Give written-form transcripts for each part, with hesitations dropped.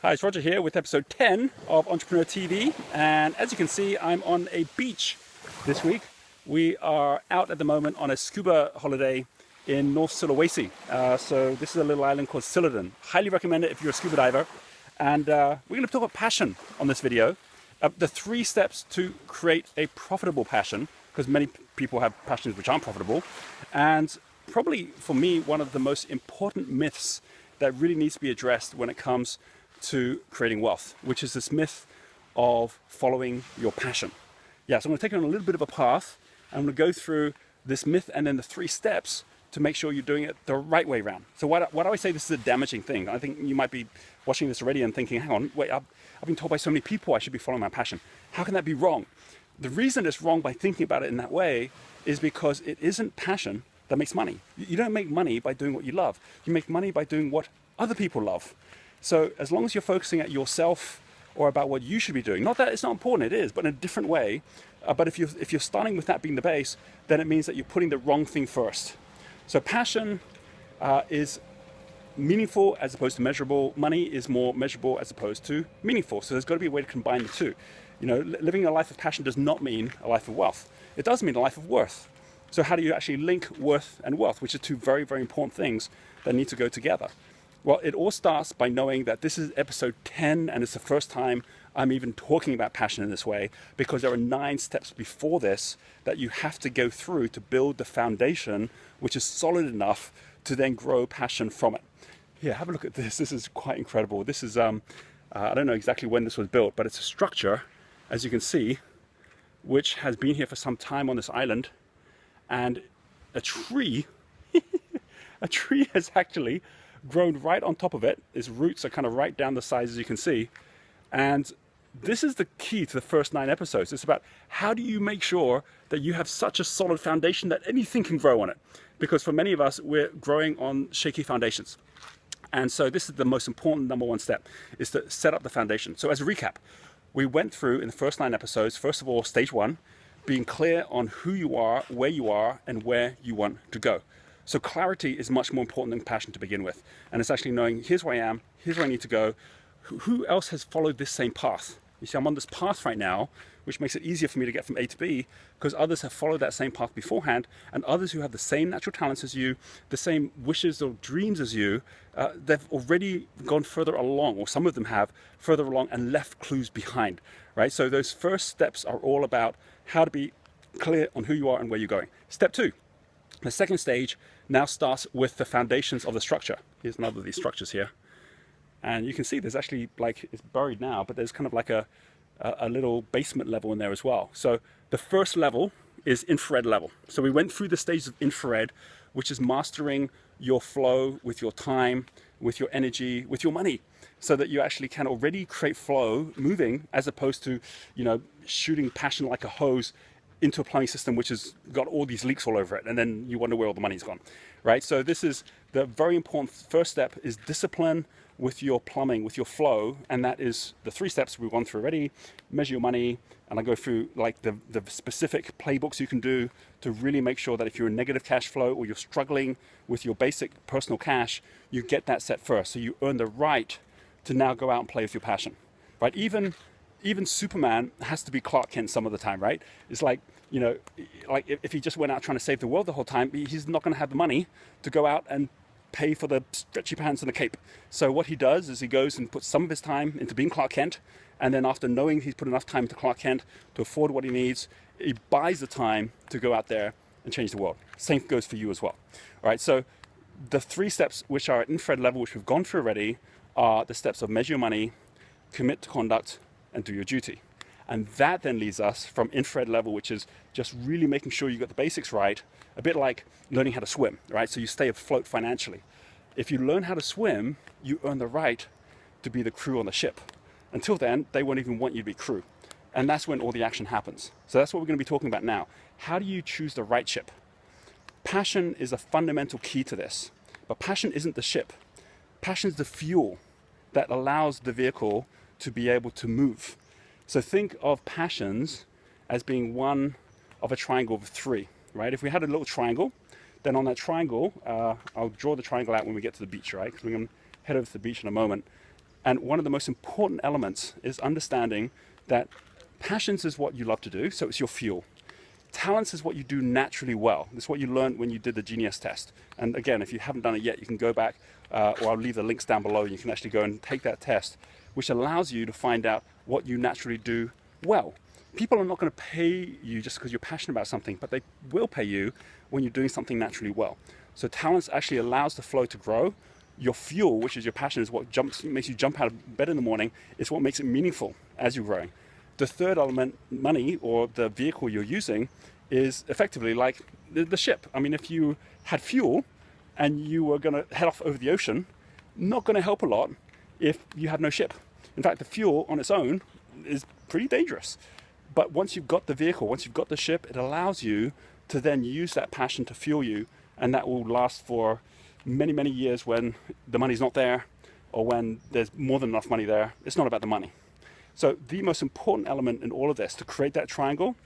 Hi, it's Roger here with episode 10 of Entrepreneur TV, and as you can see, I'm on a beach this week. We are out at the moment on a scuba holiday in North Sulawesi. So this is a little island called Siladen. Highly recommend it if you're a scuba diver. And we're going to talk about passion on this video. The 3 steps to create a profitable passion, because many people have passions which aren't profitable. And probably for me, one of the most important myths that really needs to be addressed when it comes to creating wealth, which is this myth of following your passion. Yeah, so I'm going to take it on a little bit of a path, and I'm going to go through this myth and then the 3 steps to make sure you're doing it the right way around. So why do I say this is a damaging thing? I think you might be watching this already and thinking, hang on, wait, I've been told by so many people I should be following my passion. How can that be wrong? The reason it's wrong by thinking about it in that way is because it isn't passion that makes money. You don't make money by doing what you love. You make money by doing what other people love. So as long as you're focusing at yourself or about what you should be doing, not that it's not important, it is, but in a different way. But if you're starting with that being the base, then it means that you're putting the wrong thing first. So passion is meaningful as opposed to measurable. Money is more measurable as opposed to meaningful. So there's got to be a way to combine the two. You know, living a life of passion does not mean a life of wealth. It does mean a life of worth. So how do you actually link worth and wealth, which are 2 very, very important things that need to go together? Well, it all starts by knowing that this is episode 10 and it's the first time I'm even talking about passion in this way, because there are 9 steps before this that you have to go through to build the foundation which is solid enough to then grow passion from it. Here, have a look at this. This is quite incredible. This is, I don't know exactly when this was built, but it's a structure, as you can see, which has been here for some time on this island. And a tree, a tree has actually grown right on top of it. Its roots are kind of right down the sides, as you can see. And this is the key to the first 9 episodes. It's about how do you make sure that you have such a solid foundation that anything can grow on it. Because for many of us, we're growing on shaky foundations. And so this is the most important number 1 step, is to set up the foundation. So as a recap, we went through in the first 9 episodes, first of all, stage 1, being clear on who you are, and where you want to go. So clarity is much more important than passion to begin with. And it's actually knowing, here's where I am, here's where I need to go. Who else has followed this same path? You see, I'm on this path right now, which makes it easier for me to get from A to B, because others have followed that same path beforehand, and others who have the same natural talents as you, the same wishes or dreams as you, they've already gone further along, or some of them have further along and left clues behind, right? So those first steps are all about how to be clear on who you are and where you're going. Step 2, the second stage now starts with the foundations of the structure. Here's another of these structures here. And you can see there's actually, like, it's buried now, but there's kind of like a little basement level in there as well. So the first level is infrared level. So we went through the stages of infrared, which is mastering your flow with your time, with your energy, with your money, so that you actually can already create flow moving, as opposed to, you know, shooting passion like a hose into a plumbing system which has got all these leaks all over it, and then you wonder where all the money's gone, right? So this is the very important first step, is discipline with your plumbing, with your flow, and that is the 3 steps we've gone through already. Measure your money, and I go through like the specific playbooks you can do to really make sure that if you're in negative cash flow or you're struggling with your basic personal cash, you get that set first, so you earn the right to now go out and play with your passion, right? Even Superman has to be Clark Kent some of the time, right? It's like, you know, like if he just went out trying to save the world the whole time, he's not going to have the money to go out and pay for the stretchy pants and the cape. So what he does is he goes and puts some of his time into being Clark Kent, and then after knowing he's put enough time into Clark Kent to afford what he needs, he buys the time to go out there and change the world. Same goes for you as well. All right, so the 3 steps which are at infrared level, which we've gone through already, are the steps of measure your money, commit to conduct, and do your duty. And that then leads us from infrared level, which is just really making sure you got the basics right, a bit like learning how to swim, right? So you stay afloat financially. If you learn how to swim, you earn the right to be the crew on the ship. Until then, they won't even want you to be crew. And that's when all the action happens. So that's what we're going to be talking about now. How do you choose the right ship? Passion is a fundamental key to this, but passion isn't the ship. Passion is the fuel that allows the vehicle to be able to move. So think of passions as being one of a triangle of 3, right? If we had a little triangle, then on that triangle, I'll draw the triangle out when we get to the beach, right? Because we're going to head over to the beach in a moment. And one of the most important elements is understanding that passions is what you love to do, so it's your fuel. Talents is what you do naturally well. This is what you learned when you did the Genius test. And again, if you haven't done it yet, you can go back, or I'll leave the links down below, and you can actually go and take that test, which allows you to find out what you naturally do well. People are not going to pay you just because you're passionate about something, but they will pay you when you're doing something naturally well. So talents actually allows the flow to grow. Your fuel, which is your passion, is what makes you jump out of bed in the morning. It's what makes it meaningful as you're growing. The third element, money, or the vehicle you're using, is effectively like the ship. I mean, if you had fuel and you were going to head off over the ocean, not going to help a lot if you had no ship. In fact, the fuel on its own is pretty dangerous. But once you've got the vehicle, once you've got the ship, it allows you to then use that passion to fuel you, and that will last for many, many years when the money's not there, or when there's more than enough money there. It's not about the money. So the most important element in all of this to create that triangle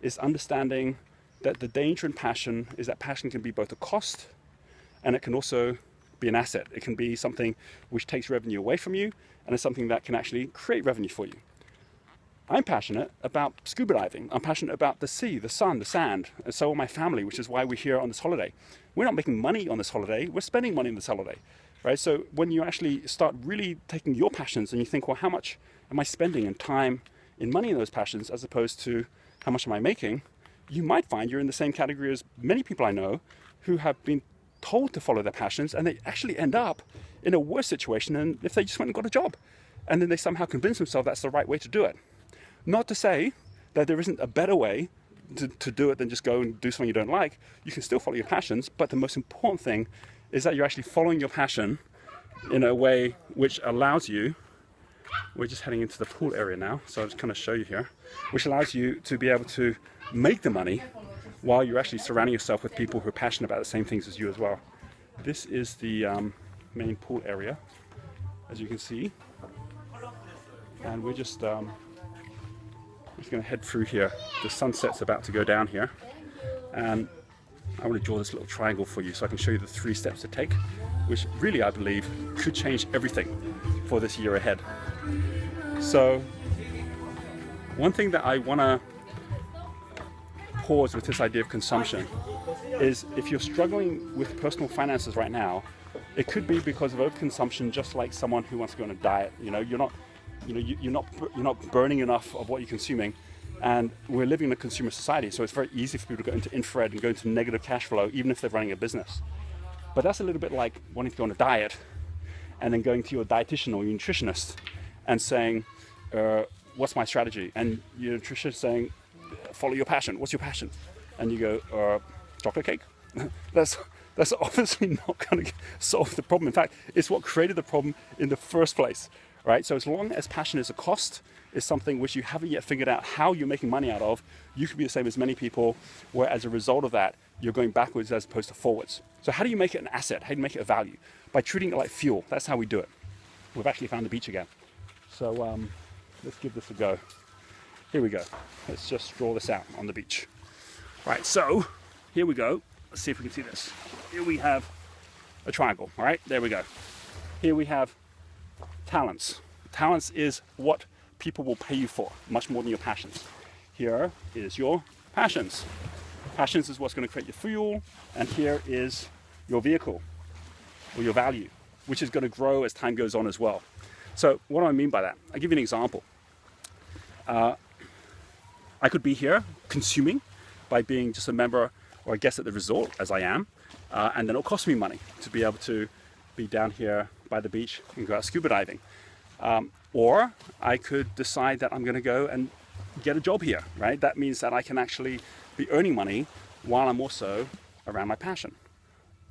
is understanding that the danger in passion is that passion can be both a cost and it can also be an asset. It can be something which takes revenue away from you, and it's something that can actually create revenue for you. I'm passionate about scuba diving. I'm passionate about the sea, the sun, the sand, and so are my family, which is why we're here on this holiday. We're not making money on this holiday, we're spending money on this holiday, right? So when you actually start really taking your passions and you think, well, how much am I spending in time, in money in those passions, as opposed to how much am I making, you might find you're in the same category as many people I know who have been told to follow their passions, and they actually end up in a worse situation than if they just went and got a job. And then they somehow convince themselves that's the right way to do it. Not to say that there isn't a better way to do it than just go and do something you don't like. You can still follow your passions, but the most important thing is that you're actually following your passion in a way which allows you, we're just heading into the pool area now, so I'll just kind of show you here, which allows you to be able to make the money while you're actually surrounding yourself with people who are passionate about the same things as you as well. This is the main pool area, as you can see, and we're just going to head through here. The sunset's about to go down here, and I want to draw this little triangle for you so I can show you the 3 steps to take, which really I believe could change everything for this year ahead. So one thing that I want to pause with this idea of consumption is, if you're struggling with personal finances right now, it could be because of overconsumption, just like someone who wants to go on a diet. You're not burning enough of what you're consuming, and we're living in a consumer society, so it's very easy for people to go into infrared and go into negative cash flow, even if they're running a business. But that's a little bit like wanting to go on a diet and then going to your dietitian or your nutritionist and saying, what's my strategy? And your nutritionist saying, follow your passion. What's your passion? And you go, chocolate cake. That's obviously not going to solve the problem. In fact, it's what created the problem in the first place. Right? So as long as passion is a cost, is something which you haven't yet figured out how you're making money out of, you could be the same as many people, where as a result of that, you're going backwards as opposed to forwards. So how do you make it an asset? How do you make it a value? By treating it like fuel. That's how we do it. We've actually found the beach again. So let's give this a go. Here we go. Let's just draw this out on the beach. Right, so here we go. Let's see if we can see this. Here we have a triangle. All right, there we go. Here we have talents. Talents is what people will pay you for, much more than your passions. Here is your passions. Passions is what's going to create your fuel, and here is your vehicle, or your value, which is going to grow as time goes on as well. So what do I mean by that? I'll give you an example. I could be here consuming by being just a member or a guest at the resort, as I am, and then it'll cost me money to be able to be down here by the beach and go out scuba diving. Or I could decide that I'm going to go and get a job here, right? That means that I can actually be earning money while I'm also around my passion.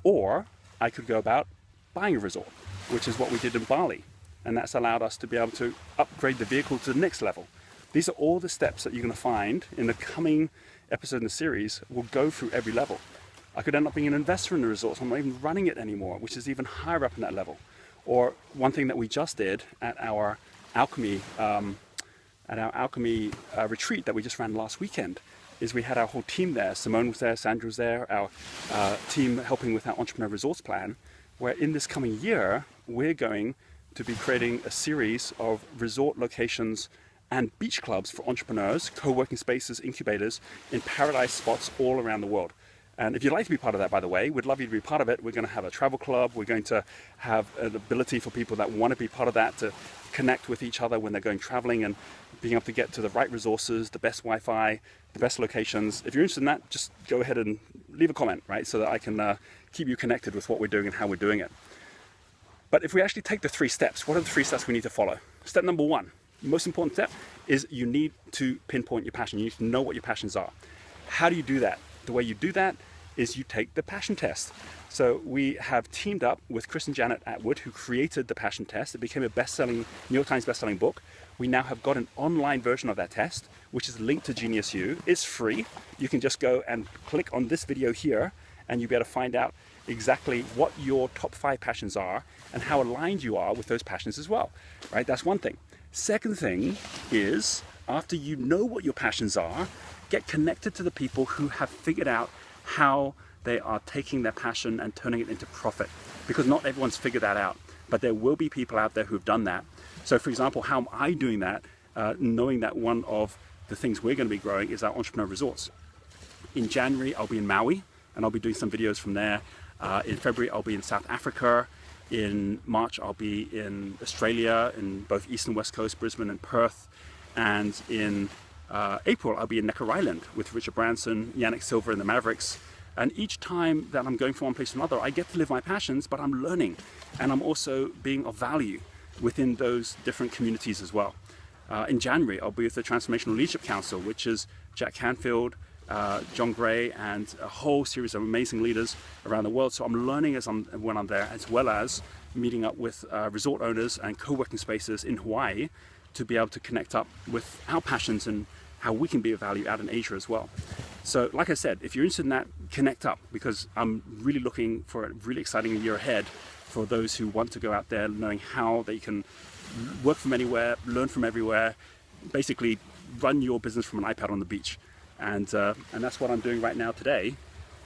Or I could go about buying a resort, which is what we did in Bali. And that's allowed us to be able to upgrade the vehicle to the next level. These are all the steps that you're going to find in the coming episode in the series. We'll go through every level. I could end up being an investor in the resort, so I'm not even running it anymore, which is even higher up in that level. Or one thing that we just did at our alchemy retreat that we just ran last weekend is we had our whole team there. Simone was there, Sandra was there, our team helping with our entrepreneur resource plan, where in this coming year, we're going to be creating a series of resort locations and beach clubs for entrepreneurs, co-working spaces, incubators in paradise spots all around the world. And if you'd like to be part of that, by the way, we'd love you to be part of it. We're going to have a travel club. We're going to have an ability for people that want to be part of that to connect with each other when they're going traveling and being able to get to the right resources, the best Wi-Fi, the best locations. If you're interested in that, just go ahead and leave a comment, right? So that I can keep you connected with what we're doing and how we're doing it. But if we actually take the 3 steps, what are the 3 steps we need to follow? Step number 1, the most important step, is you need to pinpoint your passion. You need to know what your passions are. How do you do that? The way you do that is you take the passion test. So we have teamed up with Chris and Janet Atwood, who created the passion test. It became a New York Times bestselling book. We now have got an online version of that test, which is linked to Genius U. It's free. You can just go and click on this video here, and you'll be able to find out exactly what your top 5 passions are and how aligned you are with those passions as well, right? That's one thing. Second thing is, after you know what your passions are, get connected to the people who have figured out how they are taking their passion and turning it into profit, because not everyone's figured that out, but there will be people out there who've done that. So for example, how am I doing that? Knowing that one of the things we're going to be growing is our entrepreneur resorts. In January, I'll be in Maui, and I'll be doing some videos from there. In February, I'll be in South Africa. In March, I'll be in Australia, in both East and West Coast, Brisbane and Perth. And in April, I'll be in Necker Island with Richard Branson, Yannick Silver and the Mavericks. And each time that I'm going from one place to another, I get to live my passions, but I'm learning. And I'm also being of value within those different communities as well. In January, I'll be with the Transformational Leadership Council, which is Jack Canfield, John Gray, and a whole series of amazing leaders around the world. So I'm learning when I'm there, as well as meeting up with resort owners and co-working spaces in Hawaii to be able to connect up with our passions and how we can be of value out in Asia as well. So like I said, if you're interested in that, connect up, because I'm really looking for a really exciting year ahead for those who want to go out there knowing how they can work from anywhere, learn from everywhere, basically run your business from an iPad on the beach. And that's what I'm doing right now today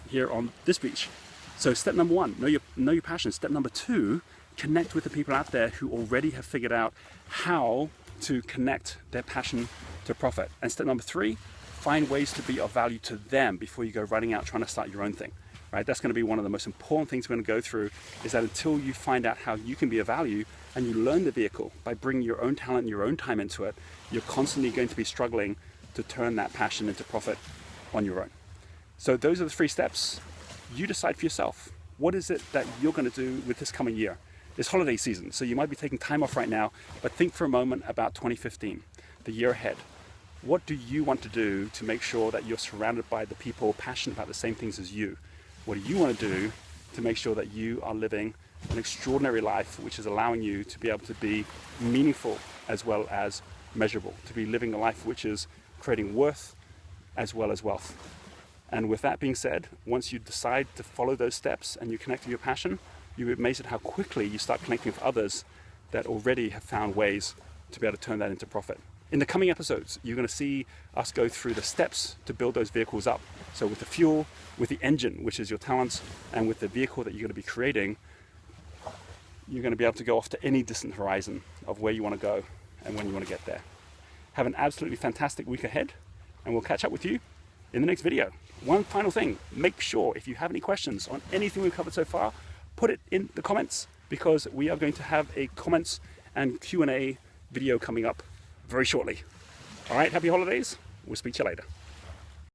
here on this beach. So step number 1, know your passion. Step number 2, connect with the people out there who already have figured out how to connect their passion to profit. And step number 3, find ways to be of value to them before you go running out trying to start your own thing, right? That's going to be one of the most important things we're going to go through, is that until you find out how you can be of value and you learn the vehicle by bringing your own talent and your own time into it, you're constantly going to be struggling to turn that passion into profit on your own. So those are the 3 steps. You decide for yourself. What is it that you're going to do with this coming year? It's holiday season, so you might be taking time off right now, but think for a moment about 2015, the year ahead. What do you want to do to make sure that you're surrounded by the people passionate about the same things as you? What do you want to do to make sure that you are living an extraordinary life, which is allowing you to be able to be meaningful as well as measurable, to be living a life which is creating worth as well as wealth? And with that being said, once you decide to follow those steps and you connect with your passion, you'll be amazed at how quickly you start connecting with others that already have found ways to be able to turn that into profit. In the coming episodes, you're going to see us go through the steps to build those vehicles up. So with the fuel, with the engine, which is your talents, and with the vehicle that you're going to be creating, you're going to be able to go off to any distant horizon of where you want to go and when you want to get there. Have an absolutely fantastic week ahead, and we'll catch up with you in the next video. One final thing, make sure if you have any questions on anything we've covered so far, put it in the comments, because we are going to have a comments and Q&A video coming up very shortly. All right, happy holidays. We'll speak to you later.